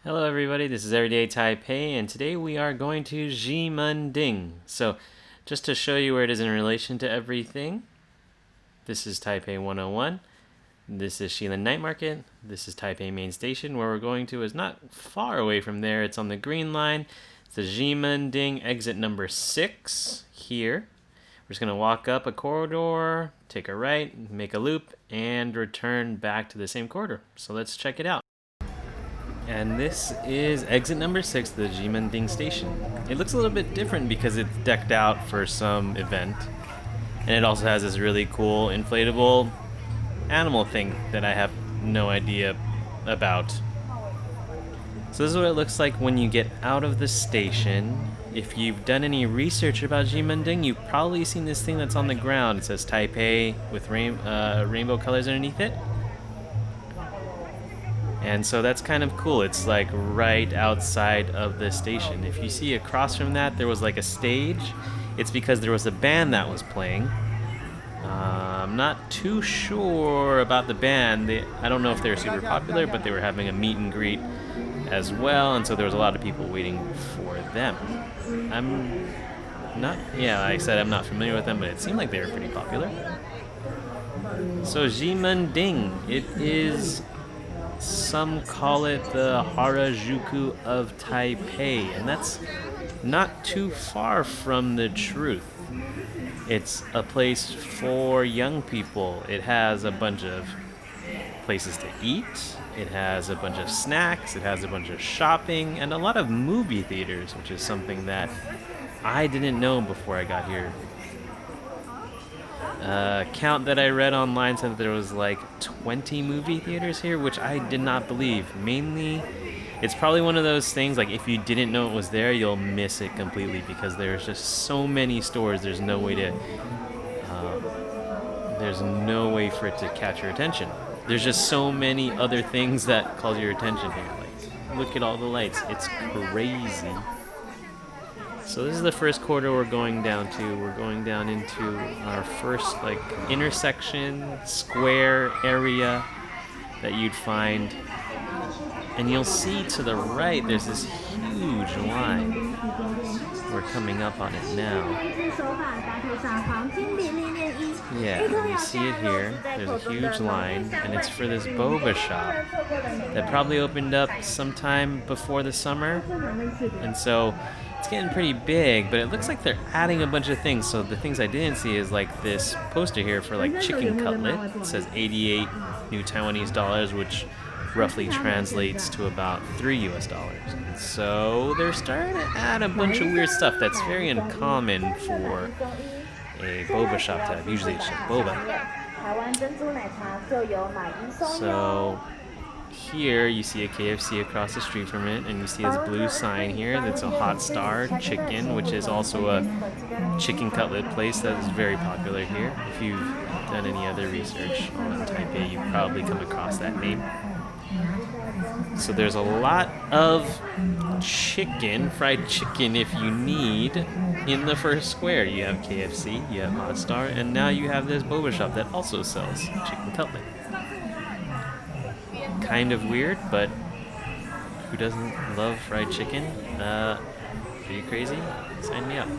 Hello everybody, this is Everyday Taipei, and today we are going to Ximending. So, just to show you where it is in relation to everything, this is Taipei 101, this is Shilin Night Market, this is Taipei Main Station. Where we're going to is not far away from there, it's on the green line. It's the Ximending exit number 6 here. We're just going to walk up a corridor, take a right, make a loop, and return back to the same corridor. So let's check it out. And this is exit number 6, the Ximending station. It looks a little bit different because it's decked out for some event. And it also has this really cool inflatable animal thing that I have no idea about. So this is what it looks like when you get out of the station. If you've done any research about Ximending, you've probably seen this thing that's on the ground. It says Taipei with rainbow colors underneath it. And so that's kind of cool. It's like right outside of the station. If you see across from that, there was like a stage. It's because there was a band that was playing. I'm not too sure about the band. I don't know if they were super popular, but they were having a meet and greet as well. And so there was a lot of people waiting for them. Like I said, I'm not familiar with them, but it seemed like they were pretty popular. So Ximending, it is... Some call it the Harajuku of Taipei, and that's not too far from the truth. It's a place for young people. It has a bunch of places to eat, it has a bunch of snacks, it has a bunch of shopping, and a lot of movie theaters, which is something that I didn't know before I got here. Count that I read online said that there was like 20 movie theaters here, which I did not believe. Mainly, it's probably one of those things, like if you didn't know it was there, you'll miss it completely because there's just so many stores. There's no way for it to catch your attention. There's just so many other things that call your attention here. Like, look at all the lights. It's crazy. So this is the first corridor we're going down to. We're going down into our first intersection, square area that you'd find. And you'll see to the right there's this huge line. We're coming up on it now. Yeah, you see it here. There's a huge line, and it's for this boba shop that probably opened up sometime before the summer. And so it's getting pretty big, but it looks like they're adding a bunch of things. So the things I didn't see is like this poster here for like chicken cutlet. It says 88 new Taiwanese dollars, which roughly translates to about $3 US. And so they're starting to add a bunch of weird stuff that's very uncommon for a boba shop to have. Usually it's just boba. So here you see a KFC across the street from it, and you see this blue sign here that's a Hot Star Chicken, which is also a chicken cutlet place that is very popular here. If you've done any other research on Taipei, you've probably come across that name. So there's a lot of chicken, fried chicken if you need, in the first square. You have KFC, you have Hot Star, and now you have this boba shop that also sells chicken cutlet. Kind of weird, but who doesn't love fried chicken? Are you crazy? Sign me up.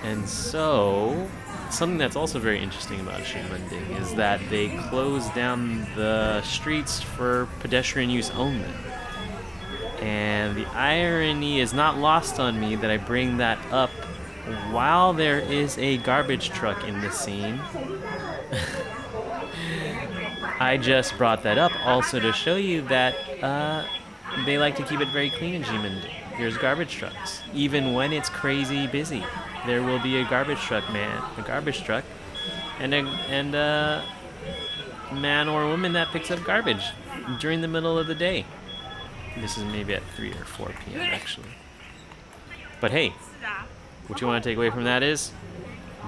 And so, something that's also very interesting about Ximending is that they close down the streets for pedestrian use only. And the irony is not lost on me that I bring that up while there is a garbage truck in the scene. I just brought that up also to show you that they like to keep it very clean in Ximending. There's garbage trucks. Even when it's crazy busy, there will be a garbage truck, and a man or a woman that picks up garbage during the middle of the day. This is maybe at 3 or 4 p.m. actually. But hey, what you want to take away from that is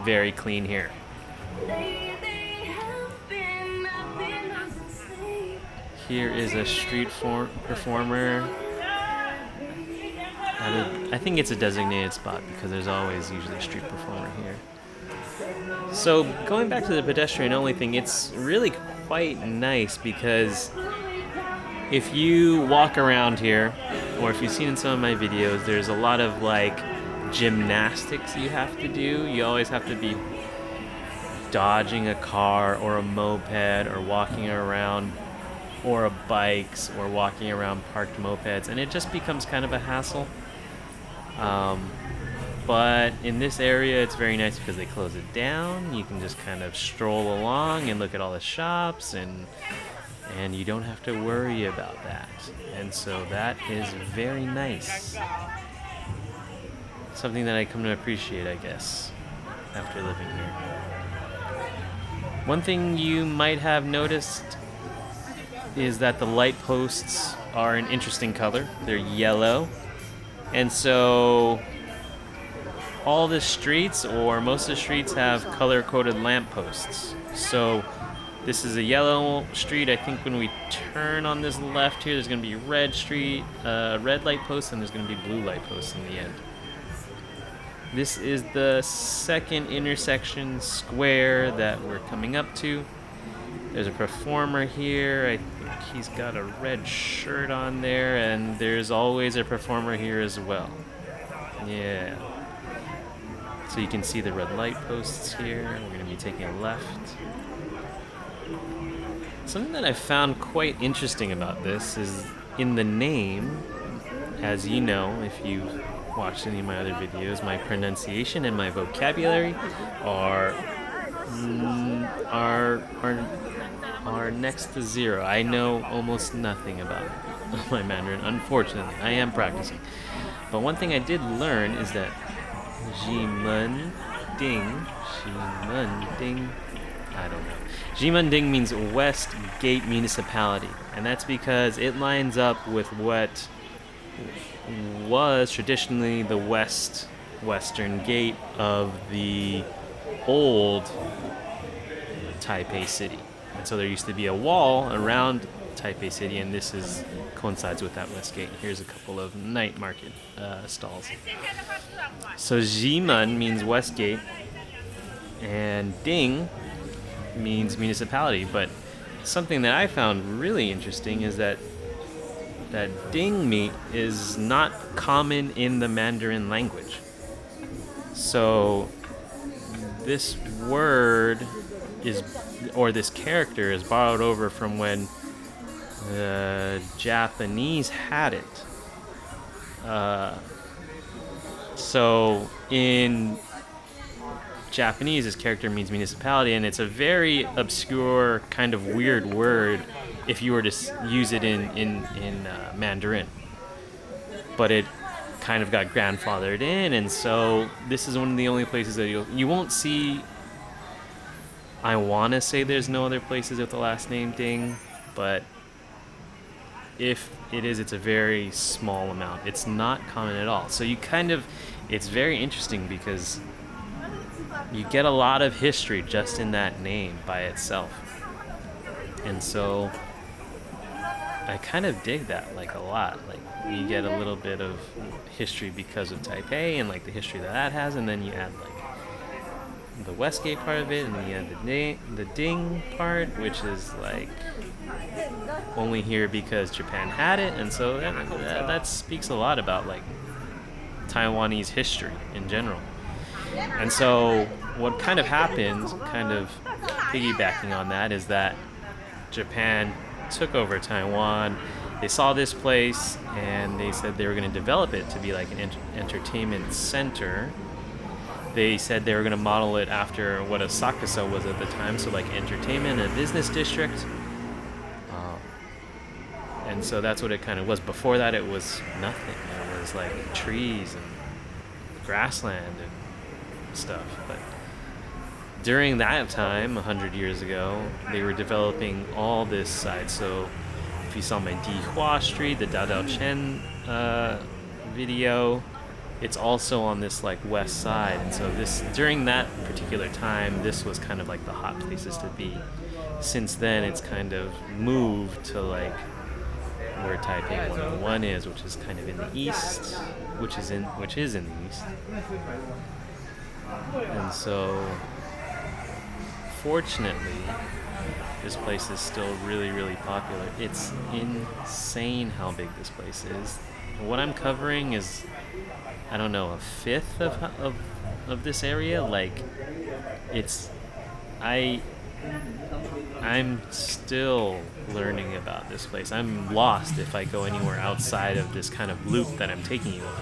very clean here. Here is a street performer. I think it's a designated spot because there's always usually a street performer here. So going back to the pedestrian only thing, it's really quite nice because if you walk around here, or if you've seen in some of my videos, there's a lot of like gymnastics you have to do. You always have to be dodging a car or a moped or walking around, or a bikes or walking around parked mopeds, and it just becomes kind of a hassle. But in this area it's very nice because they close it down. You can just kind of stroll along and look at all the shops, and you don't have to worry about that. And so that is very nice. Something that I come to appreciate, I guess, after living here. One thing you might have noticed is that the light posts are an interesting color. They're yellow. And so all the streets, or most of the streets, have color-coded lampposts. So this is a yellow street. I think when we turn on this left here, there's going to be red light post, and there's going to be blue light posts in the end. This is the second intersection square that we're coming up to. There's a performer here. I think he's got a red shirt on there, and there's always a performer here as well. Yeah. So you can see the red light posts here. We're going to be taking a left. Something that I found quite interesting about this is in the name. As you know, if you've watched any of my other videos, my pronunciation and my vocabulary are next to zero. I know almost nothing about my Mandarin, unfortunately. I am practicing. But one thing I did learn is that Ximending, I don't know. Ximending means West Gate Municipality, and that's because it lines up with what was traditionally the western gate of the old Taipei city. And so there used to be a wall around Taipei city, and this coincides with that west gate. Here's a couple of night market stalls. So Ximen means west gate, and Ding means municipality. But something that I found really interesting is that Ding meat is not common in the Mandarin language. So this word this character is borrowed over from when the Japanese had it. So in Japanese, this character means municipality, and it's a very obscure, kind of weird word if you were to use it in Mandarin. But it kind of got grandfathered in, and so this is one of the only places that you won't see. I want to say there's no other places with the last name Ding, but if it is, it's a very small amount. It's not common at all. So it's very interesting because you get a lot of history just in that name by itself. And so I kind of dig that a lot. You get a little bit of history because of Taipei and the history that has, and then you add the Westgate part of it, and then you add the Ding part, which is only here because Japan had it, and so that speaks a lot about Taiwanese history in general. And so what kind of happened, kind of piggybacking on that, is that Japan took over Taiwan. They saw this place and they said they were going to develop it to be an entertainment center. They said they were going to model it after what Asakusa was at the time, so entertainment and a business district. And so that's what it kind of was. Before that, it was nothing. It was trees and grassland and stuff. But during that time, 100 years ago, they were developing all this side. So if you saw my Dihua Street, the Dao Dao Chen video, it's also on this west side. And so during that particular time, this was kind of the hot places to be. Since then, it's kind of moved to where Taipei 101 is, which is kind of in the east, which is in the east. And so, fortunately, this place is still really, really popular. It's insane how big this place is. What I'm covering is, I don't know, a fifth of this area. Like, it's, I'm still learning about this place. I'm lost if I go anywhere outside of this kind of loop that I'm taking you on.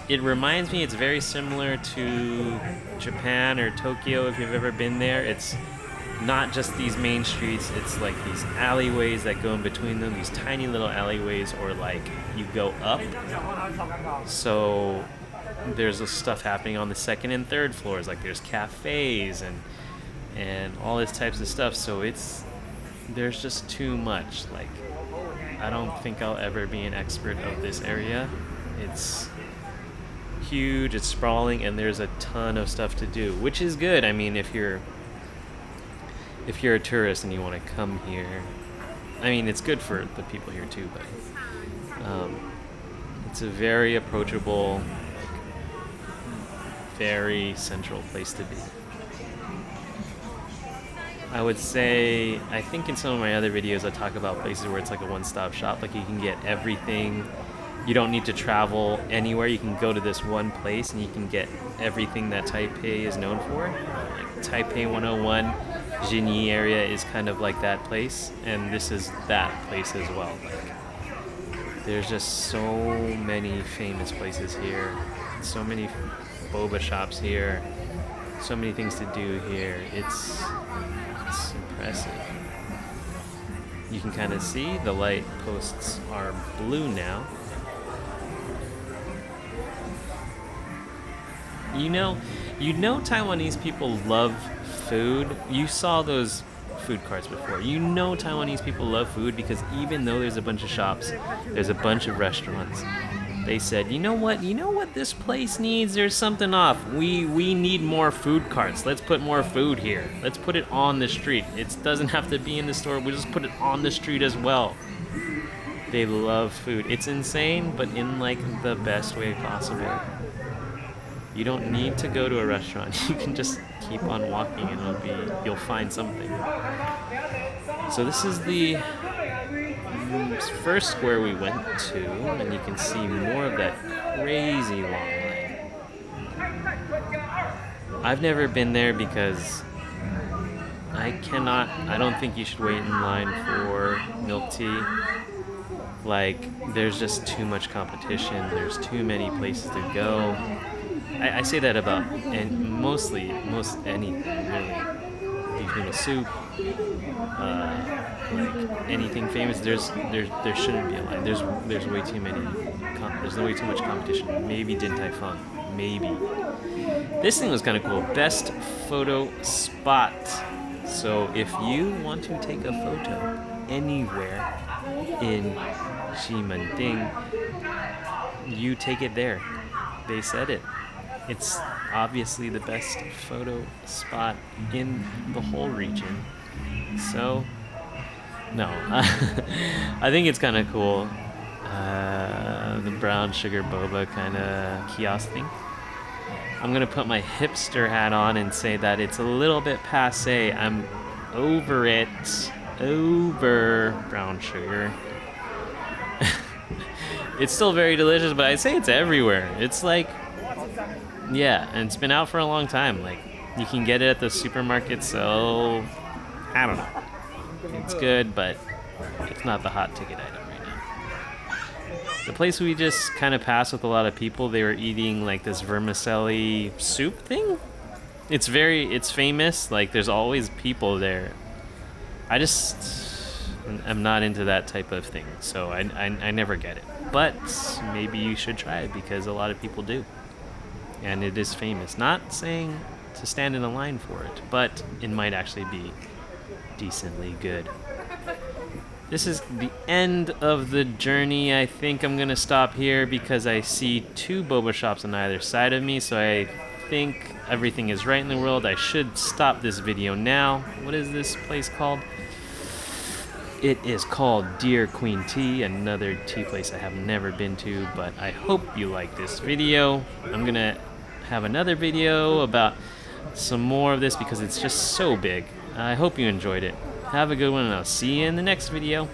It reminds me, it's very similar to Japan or Tokyo if you've ever been there. It's not just these main streets, it's like these alleyways that go in between them, these tiny little alleyways, or like you go up. So there's this stuff happening on the second and third floors, like there's cafes and all this types of stuff. So there's just too much. Like, I don't think I'll ever be an expert of this area. It's huge, it's sprawling, and there's a ton of stuff to do, which is good. I mean, if you're a tourist and you want to come here, I mean, it's good for the people here too, but it's a very approachable, very central place to be. I would say, I think in some of my other videos I talk about places where it's like a one-stop shop, like you can get everything. You don't need to travel anywhere. You can go to this one place and you can get everything that Taipei is known for. Like Taipei 101, Xinyi area is kind of like that place, and this is that place as well. Like, there's just so many famous places here, so many boba shops here, so many things to do here. It's impressive. You can kind of see the light posts are blue now. You know Taiwanese people love food. You saw those food carts before. You know Taiwanese people love food because even though there's a bunch of shops, there's a bunch of restaurants. They said, you know what this place needs? There's something off. We need more food carts. Let's put more food here. Let's put it on the street. It doesn't have to be in the store. We'll just put it on the street as well. They love food. It's insane, but in like the best way possible. You don't need to go to a restaurant. You can just keep on walking and you'll find something. So this is the first square we went to, and you can see more of that crazy long line. I've never been there because I don't think you should wait in line for milk tea. Like, there's just too much competition. There's too many places to go. I say that about most anything, really. Beef noodle soup, like anything famous. There shouldn't be a line. There's way too many. There's way too much competition. Maybe Din Tai Fung. Maybe. This thing was kind of cool. Best photo spot. So if you want to take a photo anywhere in Ximending, you take it there. They said it. It's obviously the best photo spot in the whole region. So, no. I think it's kind of cool. The brown sugar boba kind of kiosk thing. I'm going to put my hipster hat on and say that it's a little bit passe. I'm over it. Over brown sugar. It's still very delicious, but I'd say it's everywhere. It's like, yeah, and it's been out for a long time. Like, you can get it at the supermarket, so I don't know. It's good, but it's not the hot ticket item right now. The place we just kind of passed with a lot of people, they were eating like this vermicelli soup thing. It's famous. Like, there's always people there. I'm not into that type of thing, so I never get it. But maybe you should try it because a lot of people do. And it is famous. Not saying to stand in a line for it, but it might actually be decently good. This is the end of the journey. I think I'm going to stop here because I see 2 boba shops on either side of me, so I think everything is right in the world. I should stop this video now. What is this place called? It is called Dear Queen Tea, another tea place I have never been to, but I hope you like this video. I'm going to have another video about some more of this because it's just so big. I hope you enjoyed it. Have a good one, and I'll see you in the next video.